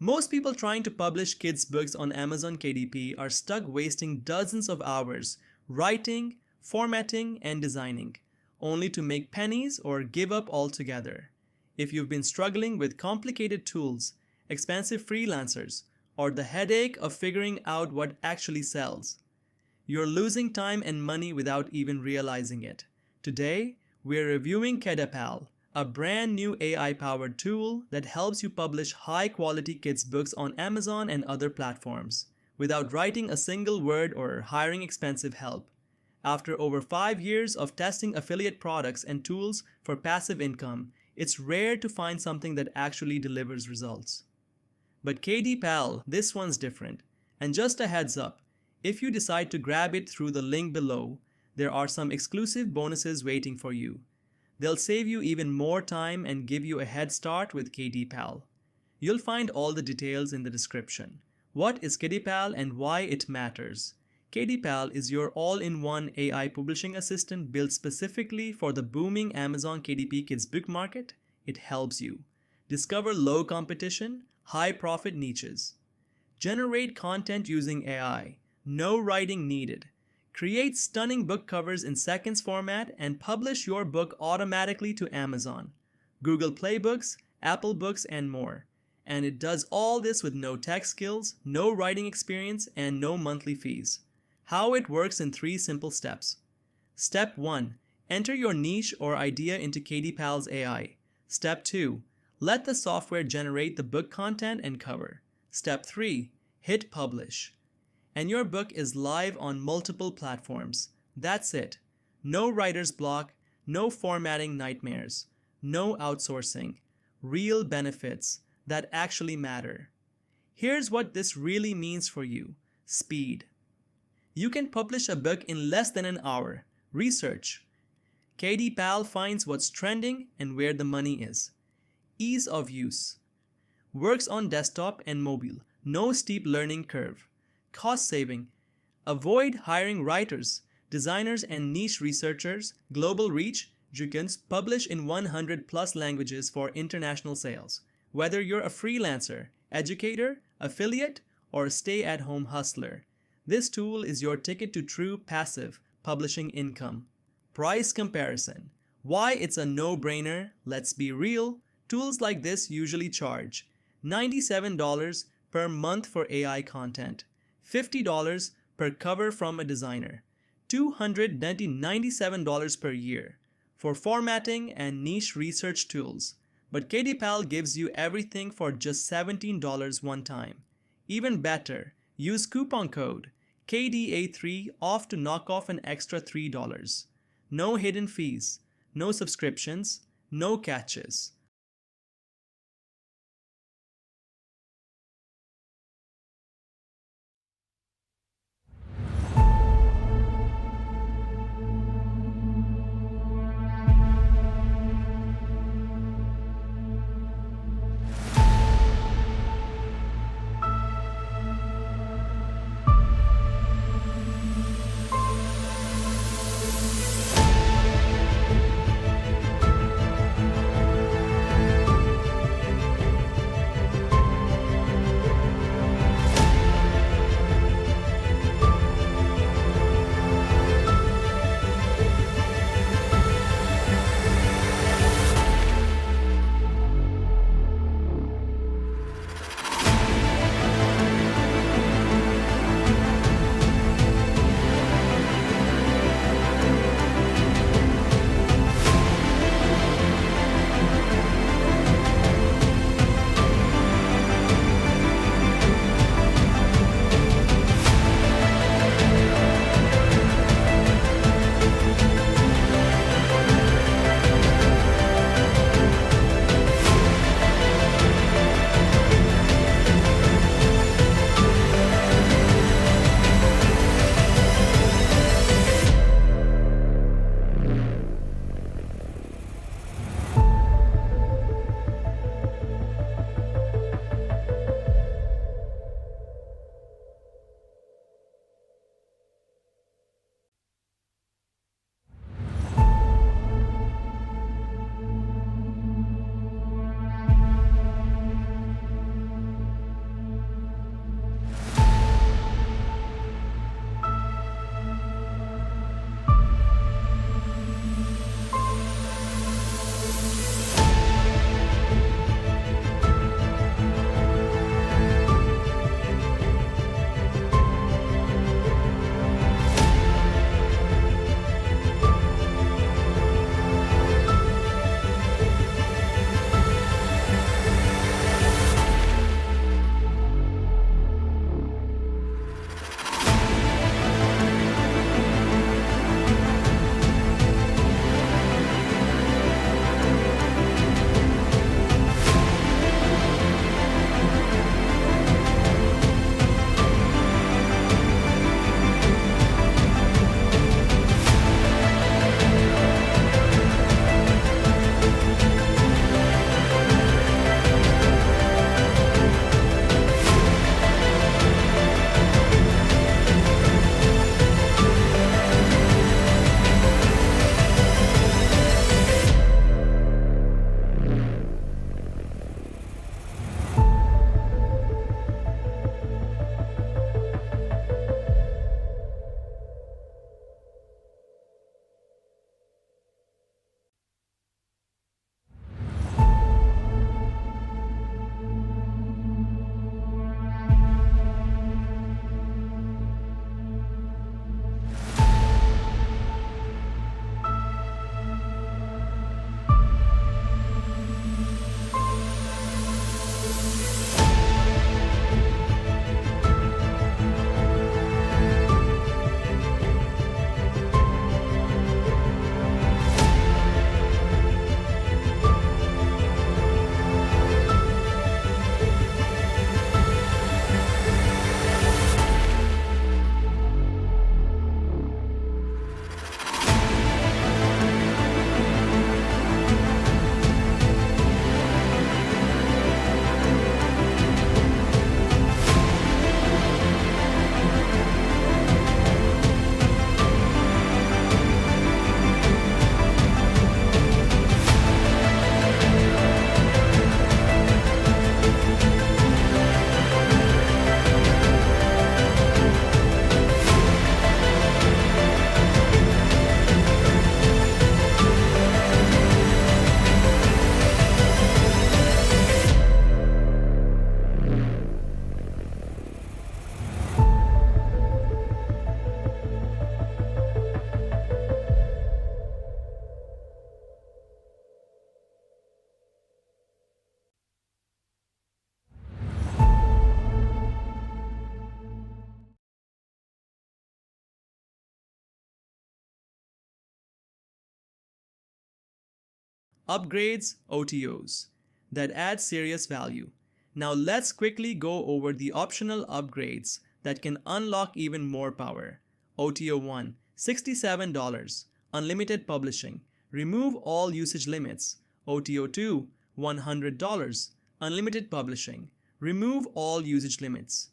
Most people trying to publish kids' books on Amazon KDP are stuck wasting dozens of hours writing, formatting, and designing, only to make pennies or give up altogether. If you've been struggling with complicated tools, expensive freelancers, or the headache of figuring out what actually sells, you're losing time and money without even realizing it. Today, we're reviewing KDPal, a brand new AI-powered tool that helps you publish high-quality kids' books on Amazon and other platforms, without writing a single word or hiring expensive help. After over 5 years of testing affiliate products and tools for passive income, it's rare to find something that actually delivers results. But KDPal, this one's different. And just a heads up, if you decide to grab it through the link below, there are some exclusive bonuses waiting for you. They'll save you even more time and give you a head start with KDPal. You'll find all the details in the description. What is KDPal and why it matters? KDPal is your all-in-one AI publishing assistant built specifically for the booming Amazon KDP Kids book market. It helps you discover low competition, high profit niches, generate content using AI, no writing needed, create stunning book covers in seconds format, and publish your book automatically to Amazon, Google Play Books, Apple Books, and more. And it does all this with no tech skills, no writing experience, and no monthly fees. How it works in 3 simple steps. Step 1. Enter your niche or idea into KDPal's AI. Step 2. Let the software generate the book content and cover. Step 3. Hit publish. And your book is live on multiple platforms. That's it. No writer's block, no formatting nightmares, no outsourcing. Real benefits that actually matter. Here's what this really means for you. Speed. You can publish a book in less than an hour. Research. KDPal finds what's trending and where the money is. Ease of use. Works on desktop and mobile. No steep learning curve. Cost saving. Avoid hiring writers, designers, and niche researchers. Global reach. You can publish in 100 plus languages for international sales. Whether you're a freelancer, educator, affiliate, or stay-at-home hustler, this tool is your ticket to true passive publishing income. Price comparison. Why it's a no-brainer? Let's be real. Tools like this usually charge $97 per month for AI content, $50 per cover from a designer, $297 per year for formatting and niche research tools. But KDPal gives you everything for just $17 one time. Even better, use coupon code KDA3 off to knock off an extra $3. No hidden fees, no subscriptions, no catches. upgrades, OTOs, that add serious value. Now let's quickly go over the optional upgrades that can unlock even more power. OTO 1, $67, unlimited publishing, remove all usage limits. OTO 2, $100, unlimited publishing, remove all usage limits.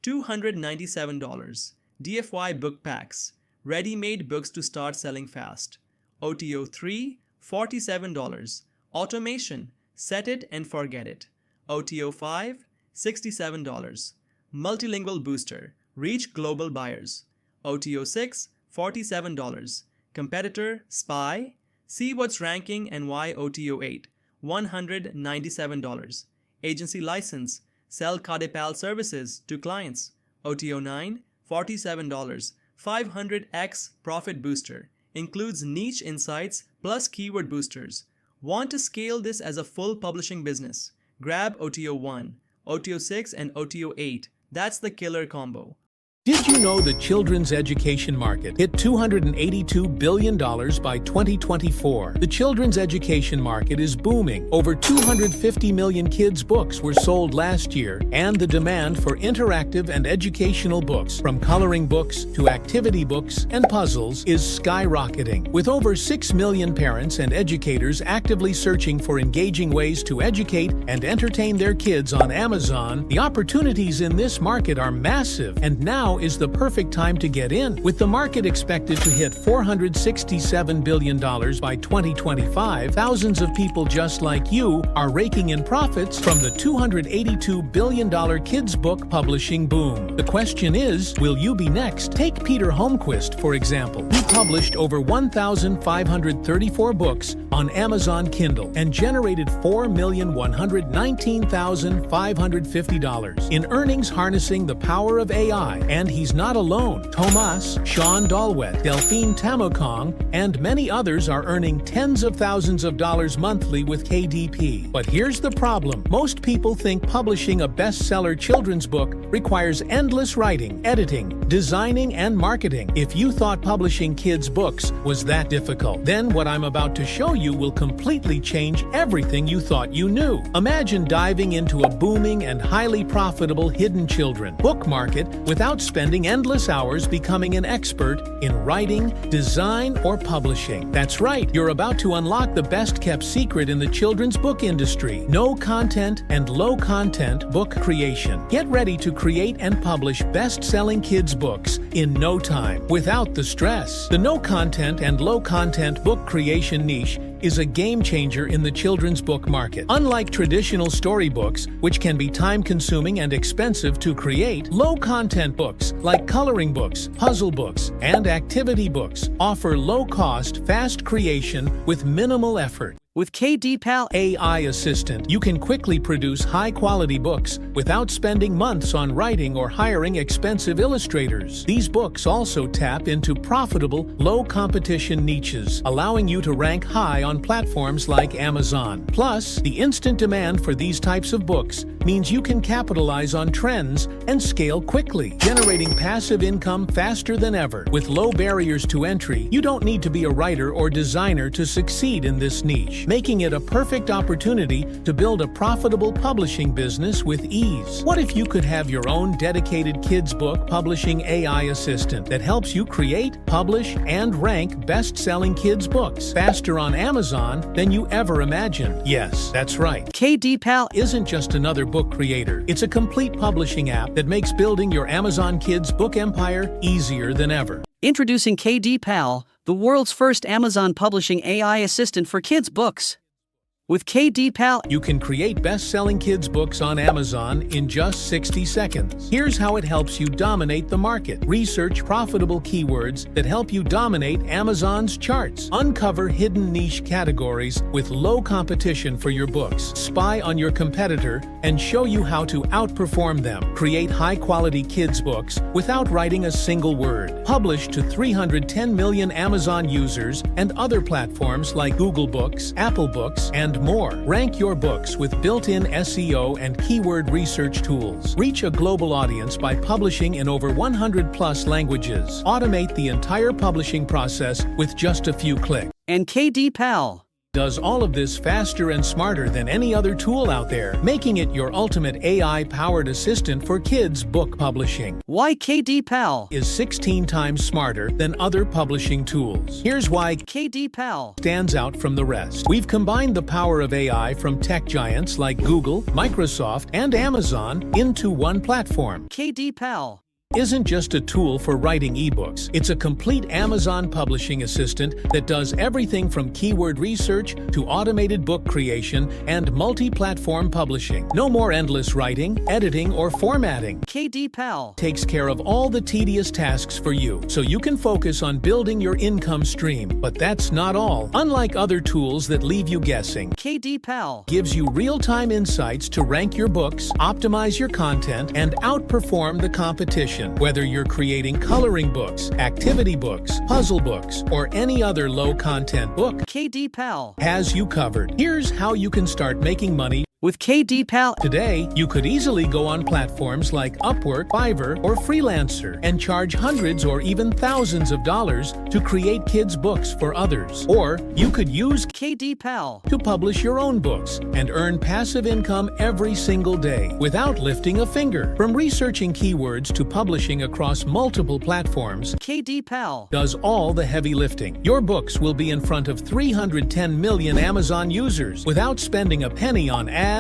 $297, DFY book packs, ready-made books to start selling fast. OTO 3, $47, automation, set it and forget it. OTO 5, $67, multilingual booster, reach global buyers. OTO 6, $47, competitor, spy, see what's ranking and why. OTO 8, $197, agency license, sell KDPal services to clients. OTO 9, $47, 500x profit booster, includes niche insights plus keyword boosters. Want to scale this as a full publishing business? Grab OTO 1, OTO 6, and OTO 8. That's the killer combo. Did you know the children's education market hit $282 billion by 2024? The children's education market is booming. Over 250 million kids' books were sold last year, and the demand for interactive and educational books, from coloring books to activity books and puzzles, is skyrocketing. With over 6 million parents and educators actively searching for engaging ways to educate and entertain their kids on Amazon, the opportunities in this market are massive, and now is the perfect time to get in. With the market expected to hit $467 billion by 2025, thousands of people just like you are raking in profits from the $282 billion kids book publishing boom. The question is, will you be next? Take Peter Holmquist, for example. He published over 1,534 books on Amazon Kindle and generated $4,119,550 in earnings harnessing the power of AI. And he's not alone. Tomas, Sean Dalwet, Delphine Tamokong, and many others are earning tens of thousands of dollars monthly with KDP. But here's the problem. Most people think publishing a bestseller children's book requires endless writing, editing, designing, and marketing. If you thought publishing kids' books was that difficult, then what I'm about to show you will completely change everything you thought you knew. Imagine diving into a booming and highly profitable hidden children book market without spending endless hours becoming an expert in writing, design, or publishing. That's right, you're about to unlock the best-kept secret in the children's book industry: no content and low-content book creation. Get ready to create and publish best-selling kids' books in no time, without the stress. The no-content and low-content book creation niche is a game changer in the children's book market. Unlike traditional storybooks, which can be time-consuming and expensive to create, low-content books like coloring books, puzzle books, and activity books offer low-cost, fast creation with minimal effort. With KDPal AI Assistant, you can quickly produce high-quality books without spending months on writing or hiring expensive illustrators. These books also tap into profitable, low-competition niches, allowing you to rank high on platforms like Amazon. Plus, the instant demand for these types of books means you can capitalize on trends and scale quickly, generating passive income faster than ever. With low barriers to entry, you don't need to be a writer or designer to succeed in this niche, making it a perfect opportunity to build a profitable publishing business with ease. What if you could have your own dedicated kids book publishing AI assistant that helps you create, publish, and rank best-selling kids books faster on Amazon than you ever imagined? Yes, that's right. KDPal isn't just another book creator. It's a complete publishing app that makes building your Amazon kids book empire easier than ever. Introducing KDPal, the world's first Amazon publishing AI assistant for kids' books. With KDPal, you can create best-selling kids' books on Amazon in just 60 seconds. Here's how it helps you dominate the market. Research profitable keywords that help you dominate Amazon's charts. Uncover hidden niche categories with low competition for your books. Spy on your competitor and show you how to outperform them. Create high-quality kids' books without writing a single word. Publish to 310 million Amazon users and other platforms like Google Books, Apple Books, and more. Rank your books with built-in SEO and keyword research tools. Reach a global audience by publishing in over 100+ languages. Automate the entire publishing process with just a few clicks. And KDPal, does all of this faster and smarter than any other tool out there, making it your ultimate AI-powered assistant for kids' book publishing. Why KDPal Is 16 times smarter than other publishing tools. Here's why KDPal stands out from the rest. We've combined the power of AI from tech giants like Google, Microsoft, and Amazon into one platform. KDPal Isn't just a tool for writing ebooks. It's a complete Amazon publishing assistant that does everything from keyword research to automated book creation and multi-platform publishing. No more endless writing, editing, or formatting. KDPal Takes care of all the tedious tasks for you, so you can focus on building your income stream. But that's not all. Unlike other tools that leave you guessing, KDPal gives you real-time insights to rank your books, optimize your content, and outperform the competition. Whether you're creating coloring books, activity books, puzzle books, or any other low-content book, KDPal has you covered. Here's how you can start making money. With KDPal, Today, you could easily go on platforms like Upwork, Fiverr, or Freelancer and charge hundreds or even thousands of dollars to create kids' books for others. Or you could use KDPal to publish your own books and earn passive income every single day without lifting a finger. From researching keywords to publishing across multiple platforms, KDPal does all the heavy lifting. Your books will be in front of 310 million Amazon users without spending a penny on ads,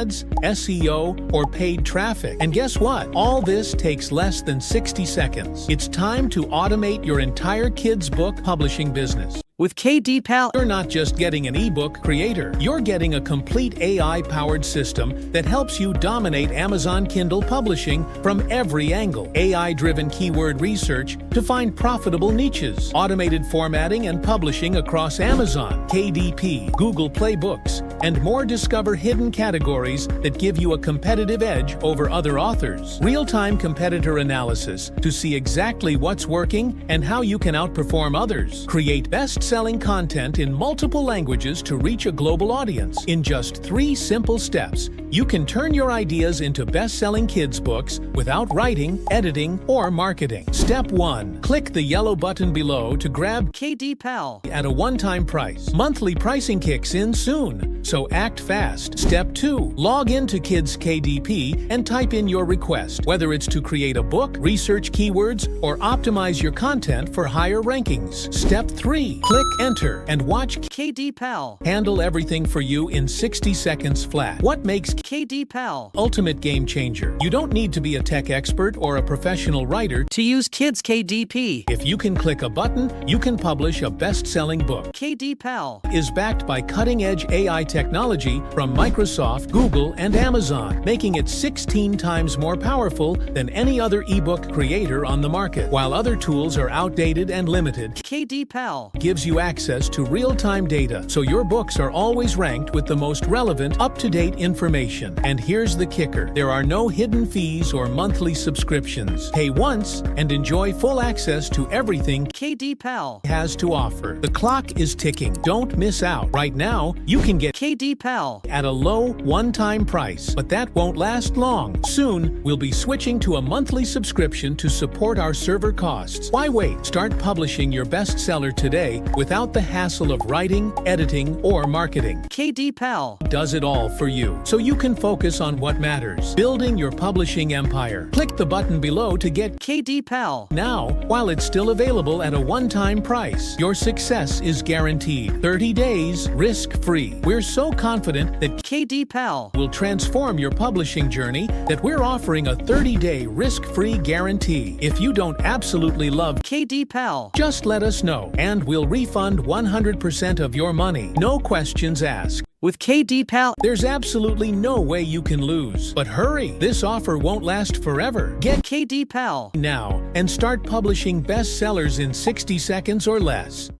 SEO, or paid traffic. And guess what? All this takes less than 60 seconds. It's time to automate your entire kids' book publishing business. With KDPal, You're not just getting an ebook creator, you're getting a complete AI-powered system that helps you dominate Amazon Kindle publishing from every angle. AI-driven keyword research to find profitable niches, automated formatting and publishing across Amazon, KDP, Google Play Books, and more. Discover hidden categories that give you a competitive edge over other authors. Real-time competitor analysis to see exactly what's working and how you can outperform others. Create best-selling content in multiple languages to reach a global audience. In just 3 simple steps, you can turn your ideas into best-selling kids' books without writing, editing, or marketing. Step 1. Click the yellow button below to grab KDPal at a one-time price. Monthly pricing kicks in soon, so act fast. Step 2. Log into Kids KDP and type in your request, whether it's to create a book, research keywords, or optimize your content for higher rankings. Step 3. Click Enter and watch KDPal handle everything for you in 60 seconds flat. What makes KDPal ultimate game changer? You don't need to be a tech expert or a professional writer. to use Kids KDP. If you can click a button, you can publish a best-selling book. KDPal Is backed by cutting-edge AI technology from Microsoft, Google, and Amazon, making it 16 times more powerful than any other ebook creator on the market. While other tools are outdated and limited, KDPal gives you access to real-time data, so your books are always ranked with the most relevant, up-to-date information. And here's the kicker. There are no hidden fees or monthly subscriptions. Pay once and enjoy full access to everything KDPal has to offer. The clock is ticking. Don't miss out. Right now, you can get KDPal at a low one-time price, but that won't last long. Soon, we'll be switching to a monthly subscription to support our server costs. Why wait? Start publishing your bestseller today without the hassle of writing, editing, or marketing. KDPal Does it all for you, so you can focus on what matters, building your publishing empire. Click the button below to get KDPal now while it's still available at a one-time price. Your success is guaranteed. 30 days, risk-free. We're so confident that KDPal will transform your publishing journey that we're offering a 30-day risk-free guarantee. If you don't absolutely love KDPal just let us know, and we'll refund 100% of your money. No questions asked. With KDPal There's absolutely no way you can lose. But hurry, this offer won't last forever. Get KDPal now and start publishing bestsellers in 60 seconds or less.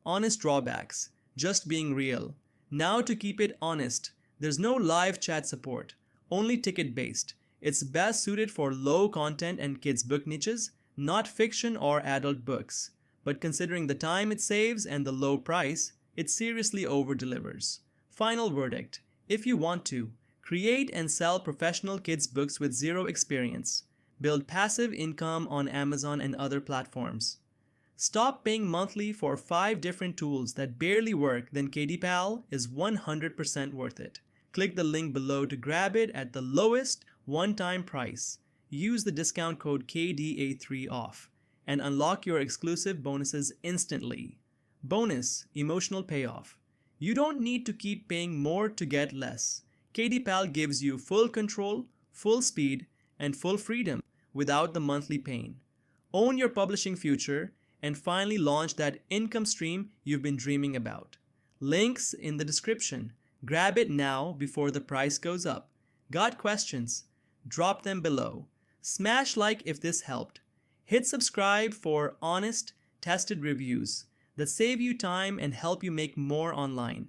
Honest drawbacks. Just being real. Now to keep it honest, there's no live chat support, only ticket-based. It's best suited for low content and kids' book niches, not fiction or adult books. But considering the time it saves and the low price, it seriously over-delivers. Final verdict. If you want to, create and sell professional kids' books with zero experience. Build passive income on Amazon and other platforms. Stop paying monthly for 5 different tools that barely work, then KDPal is 100% worth it. Click the link below to grab it at the lowest one-time price. Use the discount code KDA3OFF and unlock your exclusive bonuses instantly. Bonus: emotional payoff. You don't need to keep paying more to get less. KDPal gives you full control, full speed, and full freedom without the monthly pain. Own your publishing future and finally launch that income stream you've been dreaming about. Links in the description. Grab it now before the price goes up. Got questions? Drop them below. Smash like if this helped. Hit subscribe for honest, tested reviews that save you time and help you make more online.